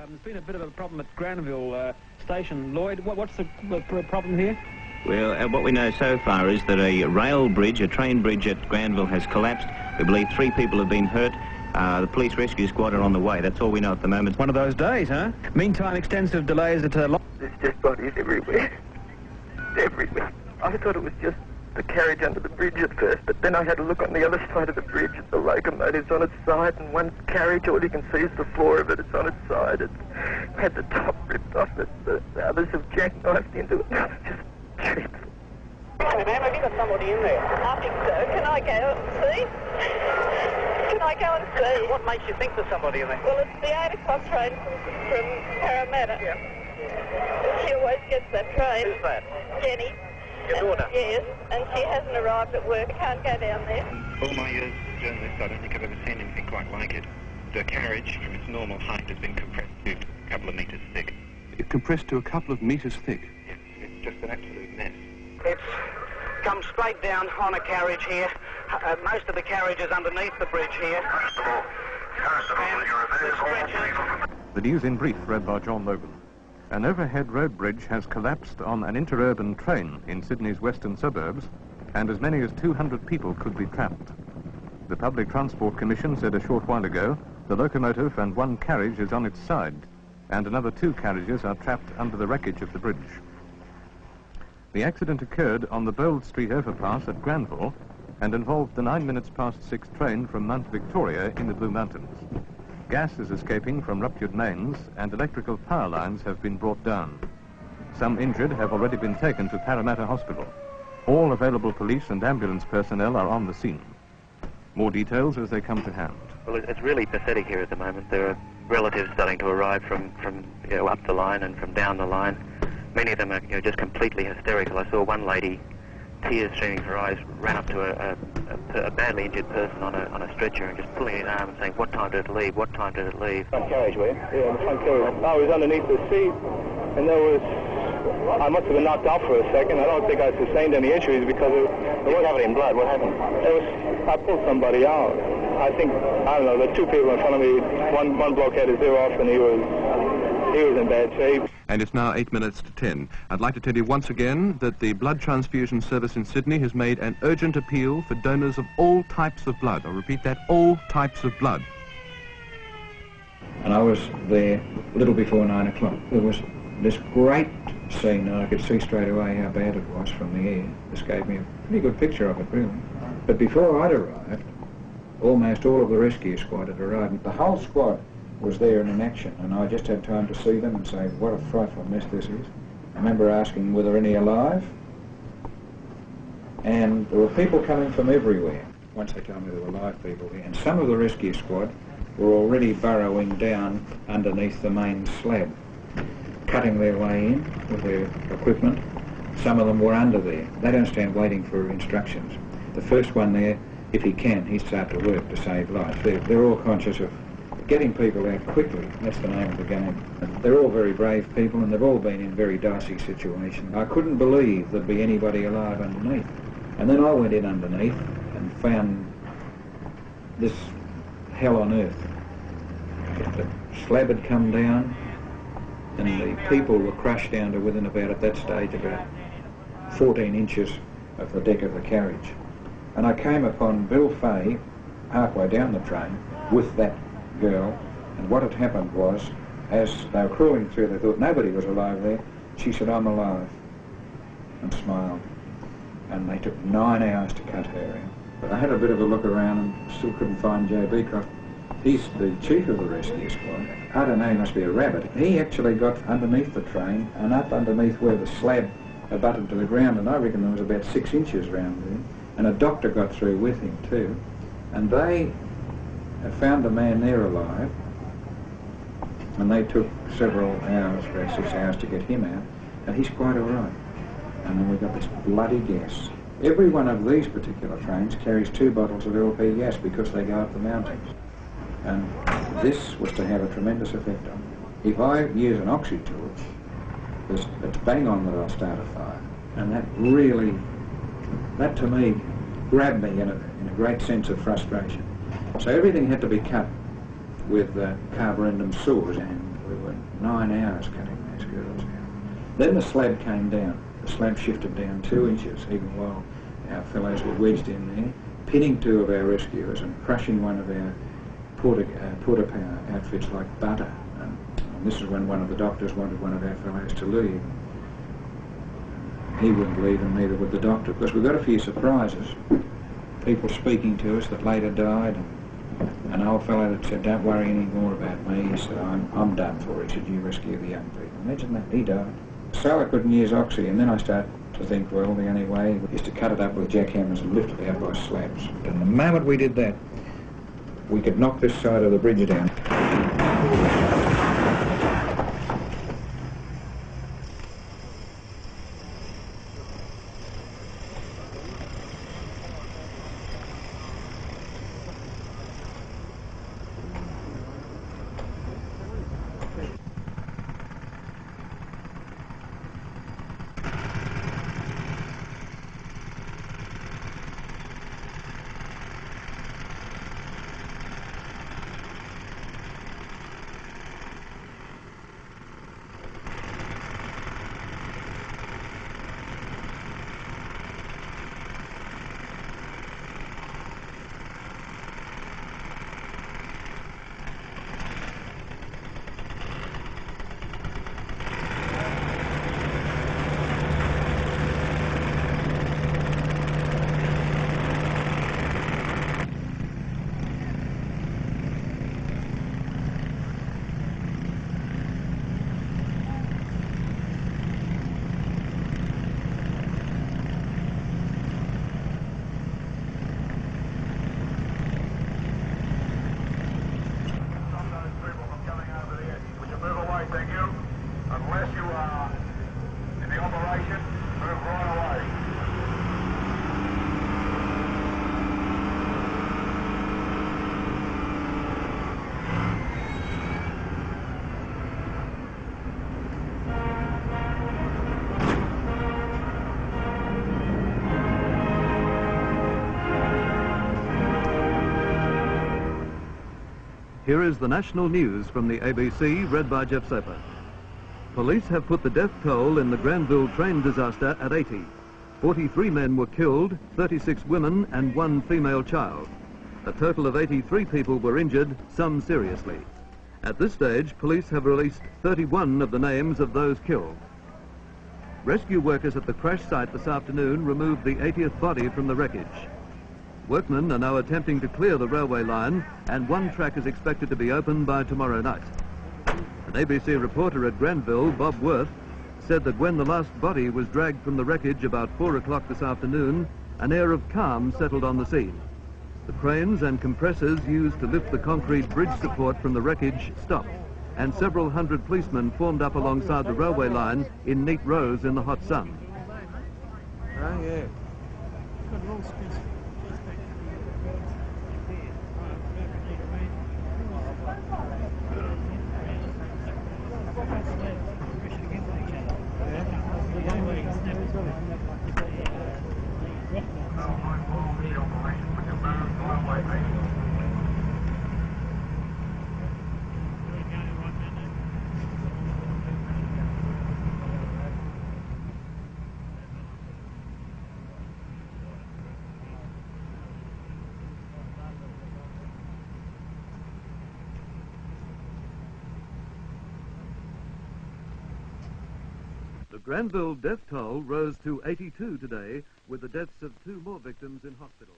There's been a bit of a problem at Granville station. Lloyd, what's the problem here? Well, what we know so far is that a rail bridge, a train bridge at Granville has collapsed. We believe 3 people have been hurt. The police rescue squad are on the way. That's all we know at the moment. One of those days, huh? Meantime, extensive delays at... There's just bodies everywhere. Everywhere. I thought it was just the carriage under the bridge at first, but then I had a look on the other side of the bridge at the locomotive's on its side, and one carriage, all you can see is the floor of it. It's on its side. It's had the top ripped off it. The others have jackknifed into it. It's just dreadful. Ma'am, have you got somebody in there? I think so. Can I go and see? Can I go and see? What makes you think there's somebody in there? Well, it's the 8 o'clock train from Parramatta. Yeah. She always gets that train. Who's that? Jenny. Your daughter? Yes, and she hasn't arrived at work. Can't go down there. All my years as a journalist, I don't think I've ever seen anything quite like it. The carriage, from its normal height, has been compressed to a couple of metres thick. It compressed to a couple of metres thick? Yes, it's just an absolute mess. It's come straight down on a carriage here. Most of the carriage is underneath the bridge here. The news in brief, read by John Logan. An overhead road bridge has collapsed on an interurban train in Sydney's western suburbs, and as many as 200 people could be trapped. The Public Transport Commission said a short while ago the locomotive and 1 carriage is on its side, and another 2 carriages are trapped under the wreckage of the bridge. The accident occurred on the Bold Street overpass at Granville and involved the 6 train from Mount Victoria in the Blue Mountains. Gas is escaping from ruptured mains and electrical power lines have been brought down. Some injured have already been taken to Parramatta Hospital. All available police and ambulance personnel are on the scene. More details as they come to hand. Well, it's really pathetic here at the moment. There are relatives starting to arrive from up the line and from down the line. Many of them are just completely hysterical. I saw one lady, tears streaming her eyes, ran up to a badly injured person on a stretcher and just pulling his arm and saying, "What time did it leave? What time did it leave?" Front carriageway. Yeah, the front carriage. I was underneath the seat, and I must have been knocked off for a second. I don't think I sustained any injuries because there was covered in blood. What happened? I pulled somebody out. I don't know, the 2 people in front of me, one bloke had his ear off and he was in bad shape. And it's now 8 minutes to 10. I'd like to tell you once again that the Blood Transfusion Service in Sydney has made an urgent appeal for donors of all types of blood. I'll repeat that, all types of blood. And I was there a little before 9 o'clock. There was this great scene, and I could see straight away how bad it was from the air. This gave me a pretty good picture of it, really. But before I'd arrived, almost all of the rescue squad had arrived. The whole squad was there and in action, and I just had time to see them and say, what a frightful mess this is. I remember asking, were there any alive? And there were people coming from everywhere. Once they told me there were live people here, and some of the rescue squad were already burrowing down underneath the main slab, cutting their way in with their equipment. Some of them were under there. They don't stand waiting for instructions. The first one there, if he can, he'd start to work to save life. They're all conscious of getting people out quickly. That's the name of the game. They're all very brave people, and they've all been in very dicey situations. I couldn't believe there'd be anybody alive underneath. And then I went in underneath and found this hell on earth. The slab had come down, and the people were crushed down to within about, at that stage, about 14 inches of the deck of the carriage. And I came upon Bill Fay halfway down the train with that girl, and what had happened was, as they were crawling through, they thought nobody was alive there. She said, "I'm alive," and smiled. And they took 9 hours to cut her out. But I had a bit of a look around and still couldn't find Joe Beecroft. He's the chief of the rescue squad. I don't know, he must be a rabbit. He actually got underneath the train and up underneath where the slab abutted to the ground, and I reckon there was about 6 inches round there. And a doctor got through with him too. And they found the man there alive, and they took several hours, about 6 hours, to get him out, and he's quite all right. And then we got this bloody gas. Every one of these particular trains carries 2 bottles of LP gas because they go up the mountains. And this was to have a tremendous effect on them. If I use an oxy-torch, it's bang on that I'll start a fire. And that really, that to me, grabbed me in a great sense of frustration. So everything had to be cut with carborundum saws, and we were 9 hours cutting these girls out. Then the slab came down. The slab shifted down 2 inches, even while our fellows were wedged in there, pinning 2 of our rescuers and crushing one of our porta outfits like butter. And this is when one of the doctors wanted one of our fellows to leave. He wouldn't leave, and neither would the doctor, because we got a few surprises. People speaking to us that later died, and an old fellow that said, "Don't worry any more about me," he said, I'm done for. He said, "You rescue the young people." Imagine that, he died. So I couldn't use oxy, and then I started to think, well, the only way is to cut it up with jackhammers and lift it out by slabs. And the moment we did that, we could knock this side of the bridge down. Here is the national news from the ABC, read by Jeff Soper. Police have put the death toll in the Granville train disaster at 80. 43 men were killed, 36 women and 1 female child. A total of 83 people were injured, some seriously. At this stage, police have released 31 of the names of those killed. Rescue workers at the crash site this afternoon removed the 80th body from the wreckage. Workmen are now attempting to clear the railway line, and 1 track is expected to be open by tomorrow night. An ABC reporter at Granville, Bob Worth, said that when the last body was dragged from the wreckage about 4 o'clock this afternoon, an air of calm settled on the scene. The cranes and compressors used to lift the concrete bridge support from the wreckage stopped, and several hundred policemen formed up alongside the railway line in neat rows in the hot sun. Oh, yeah. The Granville death toll rose to 82 today, with the deaths of 2 more victims in hospital.